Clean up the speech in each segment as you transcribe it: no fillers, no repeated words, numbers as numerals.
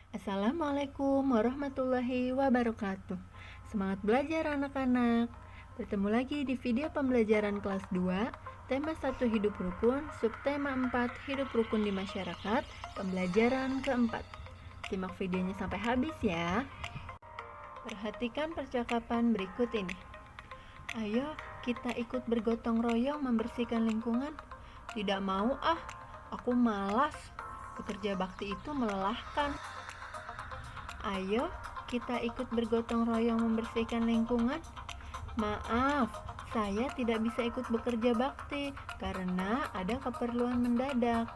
Assalamualaikum warahmatullahi wabarakatuh. Semangat belajar anak-anak. Bertemu lagi di video pembelajaran kelas 2, tema 1 hidup rukun, subtema 4 hidup rukun di masyarakat, pembelajaran keempat. Simak videonya sampai habis ya. Perhatikan percakapan berikut ini. Ayo kita ikut bergotong royong membersihkan lingkungan. Tidak mau aku malas. Bekerja bakti itu melelahkan. Ayo kita ikut bergotong royong membersihkan lingkungan. Maaf, saya tidak bisa ikut bekerja bakti karena ada keperluan mendadak.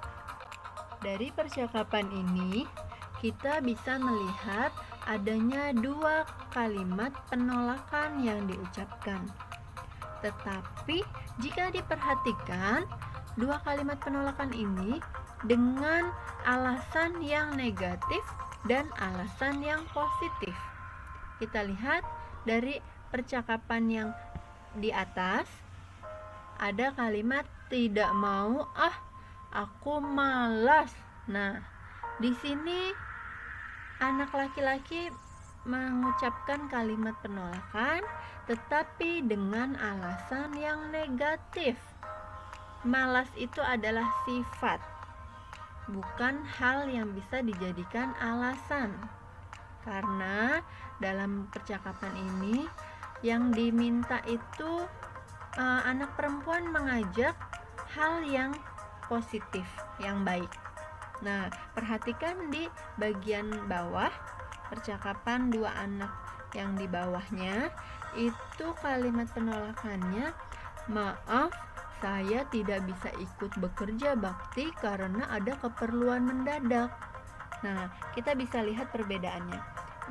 Dari percakapan ini, kita bisa melihat adanya dua kalimat penolakan yang diucapkan. Tetapi jika diperhatikan, dua kalimat penolakan ini dengan alasan yang negatif dan alasan yang positif. Kita lihat dari percakapan yang di atas, ada kalimat tidak mau, aku malas. Nah, di sini anak laki-laki mengucapkan kalimat penolakan tetapi dengan alasan yang negatif. Malas itu adalah sifat, bukan hal yang bisa dijadikan alasan. Karena dalam percakapan ini yang diminta itu anak perempuan mengajak hal yang positif, yang baik. Nah, perhatikan di bagian bawah percakapan dua anak yang di bawahnya, itu kalimat penolakannya, maaf, saya tidak bisa ikut bekerja bakti karena ada keperluan mendadak. Nah, kita bisa lihat perbedaannya.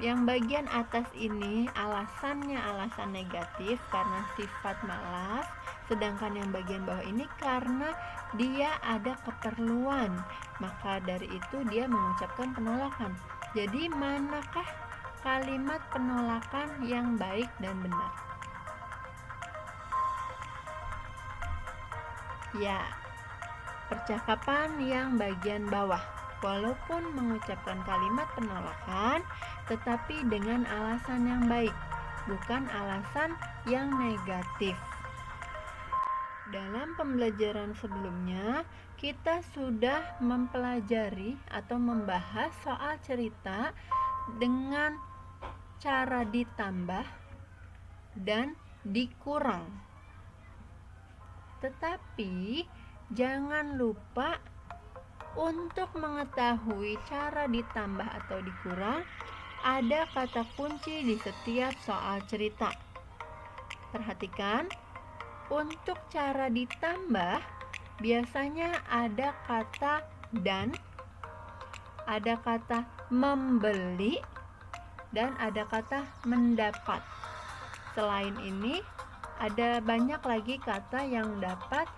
Yang bagian atas ini alasannya alasan negatif karena sifat malas, sedangkan yang bagian bawah ini karena dia ada keperluan. Maka dari itu dia mengucapkan penolakan. Jadi manakah kalimat penolakan yang baik dan benar? Ya, percakapan yang bagian bawah. Walaupun mengucapkan kalimat penolakan, tetapi dengan alasan yang baik, bukan alasan yang negatif. Dalam pembelajaran sebelumnya, kita sudah mempelajari atau membahas soal cerita dengan cara ditambah dan dikurang. Tetapi jangan lupa untuk mengetahui cara ditambah atau dikurang, ada kata kunci di setiap soal cerita. Perhatikan, untuk cara ditambah biasanya ada kata dan, ada kata membeli, dan ada kata mendapat. Selain ini, ada banyak lagi kata yang dapat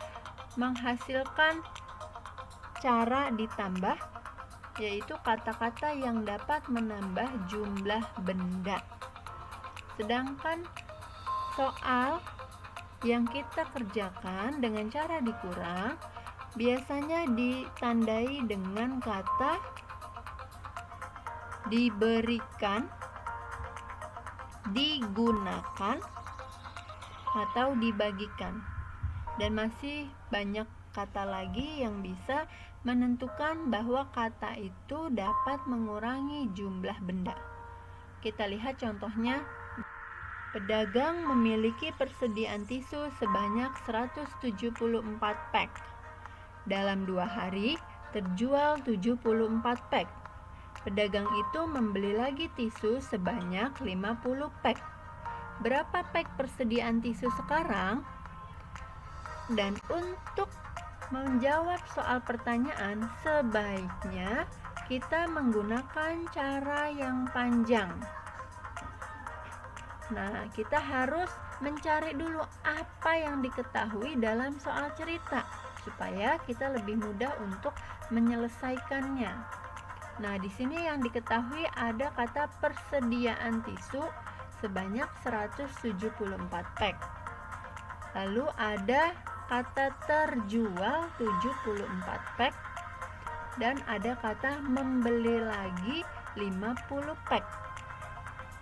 menghasilkan cara ditambah, yaitu kata-kata yang dapat menambah jumlah benda. Sedangkan soal yang kita kerjakan dengan cara dikurang biasanya ditandai dengan kata diberikan, digunakan, atau dibagikan. Dan masih banyak kata lagi yang bisa menentukan bahwa kata itu dapat mengurangi jumlah benda. Kita lihat contohnya. Pedagang memiliki persediaan tisu sebanyak 174 pak. Dalam 2 hari terjual 74 pak. Pedagang itu membeli lagi tisu sebanyak 50 pak. Berapa pak persediaan tisu sekarang? Dan untuk menjawab soal pertanyaan, sebaiknya kita menggunakan cara yang panjang. Nah, kita harus mencari dulu apa yang diketahui dalam soal cerita supaya kita lebih mudah untuk menyelesaikannya. Nah, di sini yang diketahui ada kata persediaan tisu sebanyak 174 pak. Lalu ada kata terjual 74 pak dan ada kata membeli lagi 50 pack.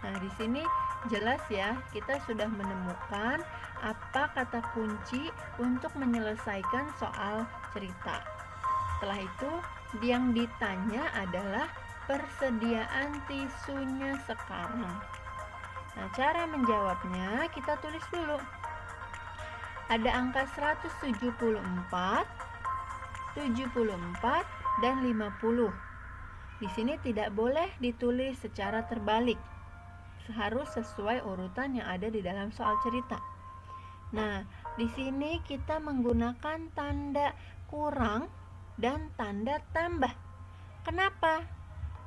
Nah, di sini jelas ya, kita sudah menemukan apa kata kunci untuk menyelesaikan soal cerita. Setelah itu, yang ditanya adalah persediaan tisunya sekarang. Nah, cara menjawabnya kita tulis dulu. Ada angka 174, 74, dan 50. Di sini tidak boleh ditulis secara terbalik. Harus sesuai urutan yang ada di dalam soal cerita. Nah, di sini kita menggunakan tanda kurang dan tanda tambah. Kenapa?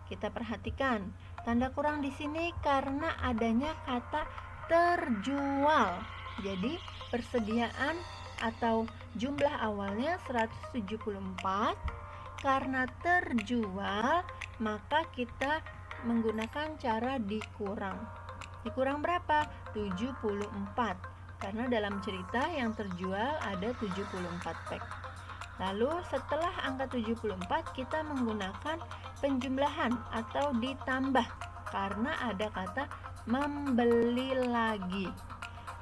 Kita perhatikan, tanda kurang di sini karena adanya kata terjual. Jadi, persediaan atau jumlah awalnya 174. Karena terjual, maka kita menggunakan cara dikurang. Dikurang berapa? 74. Karena dalam cerita yang terjual ada 74 pack. Lalu setelah angka 74 kita menggunakan penjumlahan atau ditambah karena ada kata membeli lagi.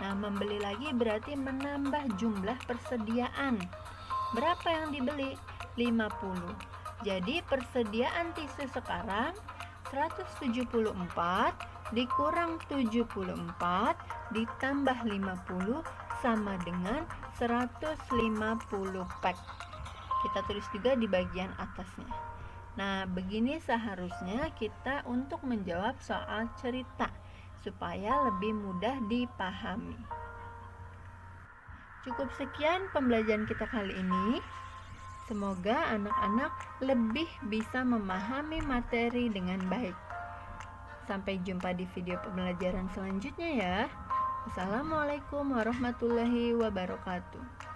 Nah, membeli lagi berarti menambah jumlah persediaan. Berapa yang dibeli? 50. Jadi persediaan tisu sekarang 174 dikurang 74 ditambah 50 sama dengan 150 pack. Kita tulis juga di bagian atasnya. Nah, begini seharusnya kita untuk menjawab soal cerita supaya lebih mudah dipahami. Cukup sekian pembelajaran kita kali ini. Semoga anak-anak lebih bisa memahami materi dengan baik. Sampai jumpa di video pembelajaran selanjutnya ya. Assalamualaikum warahmatullahi wabarakatuh.